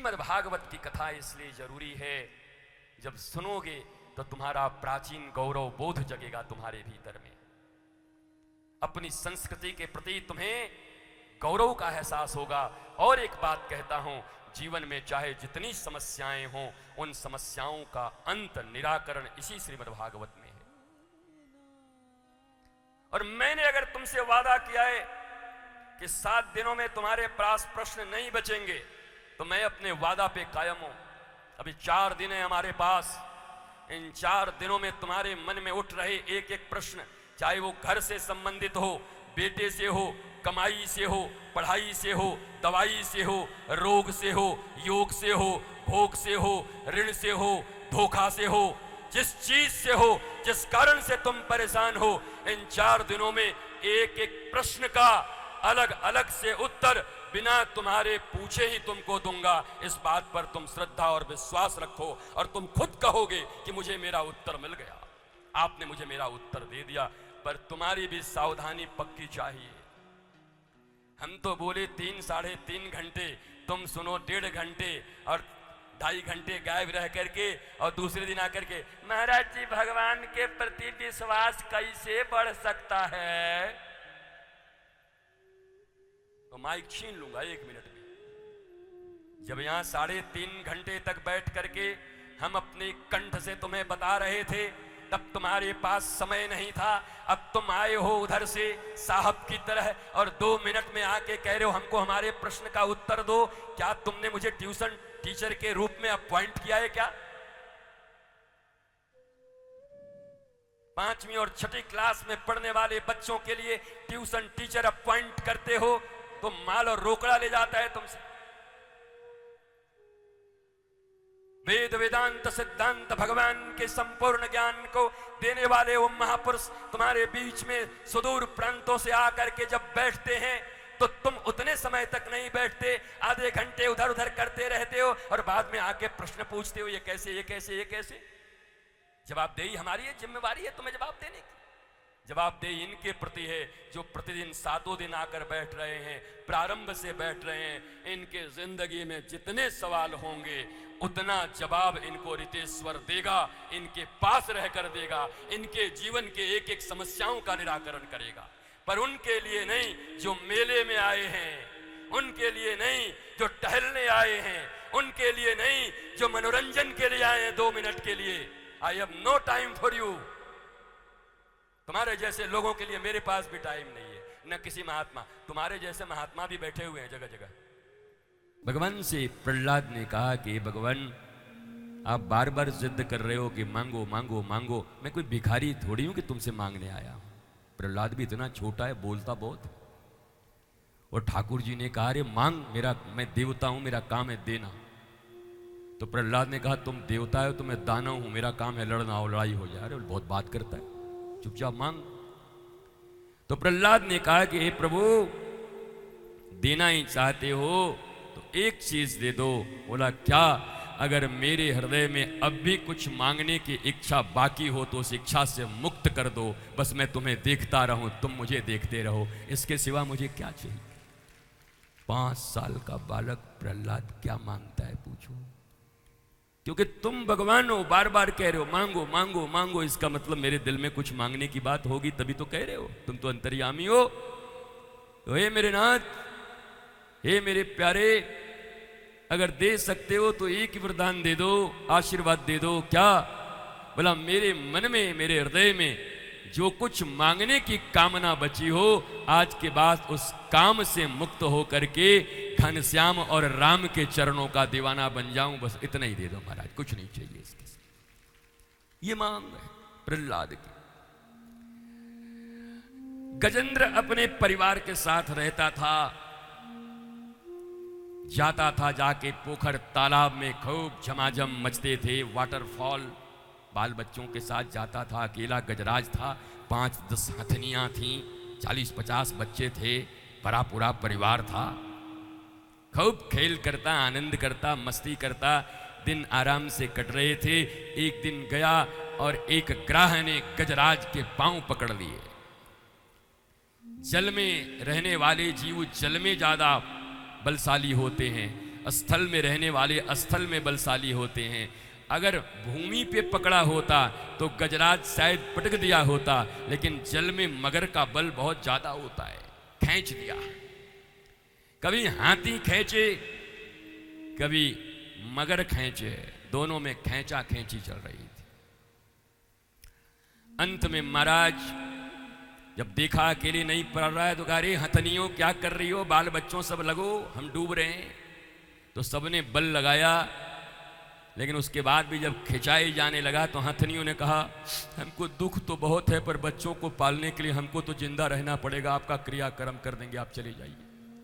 श्रीमद् भागवत की कथा इसलिए जरूरी है, जब सुनोगे तो तुम्हारा प्राचीन गौरव बोध जगेगा तुम्हारे भीतर में। अपनी संस्कृति के प्रति तुम्हें गौरव का एहसास होगा। और एक बात कहता हूं, जीवन में चाहे जितनी समस्याएं हों, उन समस्याओं का अंत निराकरण इसी श्रीमद् भागवत में है। और मैंने अगर तुमसे वादा किया है कि 7 दिनों में तुम्हारे पास प्रश्न नहीं बचेंगे, तो मैं अपने वादा पे कायम हूं। अभी 4 दिन है हमारे पास। इन 4 दिनों में तुम्हारे मन में उठ रहे एक एक प्रश्न, चाहे वो घर से संबंधित हो, बेटे से हो, कमाई से हो, पढ़ाई से हो, दवाई से हो, रोग से हो, योग से हो, भोग से हो, ऋण से हो, धोखा से हो, जिस चीज से हो, जिस कारण से तुम परेशान हो, इन 4 दिनों में एक एक प्रश्न का अलग अलग से उत्तर बिना तुम्हारे पूछे ही तुमको दूंगा। इस बात पर तुम श्रद्धा और विश्वास रखो और तुम खुद कहोगे कि मुझे मेरा उत्तर मिल गया, आपने मुझे मेरा उत्तर दे दिया। पर तुम्हारी भी सावधानी पक्की चाहिए। हम तो बोले 3 साढ़े 3 घंटे, तुम सुनो 1.5 घंटे और 2.5 घंटे गायब रह करके और दूसरे दिन आकर के महाराज जी भगवान के प्रति विश्वास कैसे बढ़ सकता है, तो माइक छीन लूंगा 1 मिनट में। जब यहां 3.5 घंटे तक बैठ करके हम अपने कंठ से तुम्हें बता रहे थे, तब तुम्हारे पास समय नहीं था। अब तुम आए हो उधर से साहब की तरह और 2 मिनट में आके कह रहे हो हमको हमारे प्रश्न का उत्तर दो। क्या तुमने मुझे ट्यूशन टीचर के रूप में अपॉइंट किया है क्या? 5वीं और 6ठी क्लास में पढ़ने वाले बच्चों के लिए ट्यूशन टीचर अपॉइंट करते हो तो माल और रोकड़ा ले जाता है तुमसे। वेद वेदांत सिद्धांत भगवान के संपूर्ण ज्ञान को देने वाले वो महापुरुष तुम्हारे बीच में सुदूर प्रांतों से आकर के जब बैठते हैं तो तुम उतने समय तक नहीं बैठते, आधे घंटे उधर उधर करते रहते हो और बाद में आके प्रश्न पूछते हो, ये कैसे, ये कैसे, ये कैसे। जवाबदेही हमारी है, जिम्मेवारी है तुम्हें जवाब देने की। जवाबदेही इनके प्रति है जो प्रतिदिन 7 दिन आकर बैठ रहे हैं, प्रारंभ से बैठ रहे हैं। इनके जिंदगी में जितने सवाल होंगे उतना जवाब इनको रितेश्वर देगा, इनके पास रहकर देगा, इनके जीवन के एक एक समस्याओं का निराकरण करेगा। पर उनके लिए नहीं जो मेले में आए हैं, उनके लिए नहीं जो टहलने आए हैं, उनके लिए नहीं जो मनोरंजन के लिए आए हैं 2 मिनट के लिए। I have no time for you. तुम्हारे जैसे लोगों के लिए मेरे पास भी टाइम नहीं है, न किसी महात्मा। तुम्हारे जैसे महात्मा भी बैठे हुए हैं जगह जगह। भगवान से प्रहलाद ने कहा कि भगवान आप बार बार जिद कर रहे हो कि मांगो मांगो मांगो, मैं कोई भिखारी थोड़ी हूं कि तुमसे मांगने आया हूं। प्रहलाद भी इतना छोटा है, बोलता बहुत। और ठाकुर जी ने कहा अरे मांग, मैं देवता हूं, मेरा काम है देना। तो प्रहलाद ने कहा तुम देवता हो तो मैं दानव हूं, मेरा काम है लड़ना और लड़ाई हो जाए। अरे बहुत बात करता है, चुपचाप मांग। तो प्रहलाद ने कहा कि हे प्रभु देना ही चाहते हो तो एक चीज दे दो। बोला क्या? अगर मेरे हृदय में अब भी कुछ मांगने की इच्छा बाकी हो तो उस इच्छा से मुक्त कर दो, बस मैं तुम्हें देखता रहूं, तुम मुझे देखते रहो, इसके सिवा मुझे क्या चाहिए। 5 साल का बालक प्रहलाद क्या मांगता है पूछो। क्योंकि तुम भगवान हो, बार बार कह रहे हो मांगो मांगो मांगो, इसका मतलब मेरे दिल में कुछ मांगने की बात होगी तभी तो कह रहे हो। तुम तो अंतर्यामी हो। तो हे मेरे नाथ, हे मेरे प्यारे, अगर दे सकते हो तो एक ही वरदान दे दो, आशीर्वाद दे दो। क्या? बोला मेरे मन में, मेरे हृदय में जो कुछ मांगने की कामना बची हो, आज के बाद उस काम से मुक्त हो करके घनश्याम और राम के चरणों का दीवाना बन जाऊं, बस इतना ही दे दो महाराज, कुछ नहीं चाहिए इसके। ये मांग है प्रहलाद की। गजेंद्र अपने परिवार के साथ रहता था, जाता था, जाके पोखर तालाब में खूब झमाझम मचते थे, वाटरफॉल, बाल बच्चों के साथ जाता था। अकेला गजराज था, 5-10 हथनियां थीं, 40-50 बच्चे थे, बड़ा पूरा परिवार था। खूब खेल करता, आनंद करता, मस्ती करता, दिन आराम से कट रहे थे। एक दिन गया और एक ग्राह ने गजराज के पांव पकड़ लिए। जल में रहने वाले जीव जल में ज्यादा बलशाली होते हैं स्थल में रहने वाले स्थल में बलशाली होते हैं। अगर भूमि पे पकड़ा होता तो गजराज शायद पटक दिया होता, लेकिन जल में मगर का बल बहुत ज्यादा होता है, खींच दिया। कभी हाथी खींचे, कभी मगर खींचे, दोनों में खींचा खींची चल रही थी। अंत में महाराज जब देखा अकेले नहीं पड़ रहा है तो कहा, अरे हथनियों क्या कर रही हो, बाल बच्चों सब लगो, हम डूब रहे हैं। तो सबने बल लगाया, लेकिन उसके बाद भी जब खिंचाई जाने लगा तो हथनियों ने कहा, हमको दुख तो बहुत है, पर बच्चों को पालने के लिए हमको तो जिंदा रहना पड़ेगा, आपका क्रियाक्रम कर देंगे, आप चले जाइए।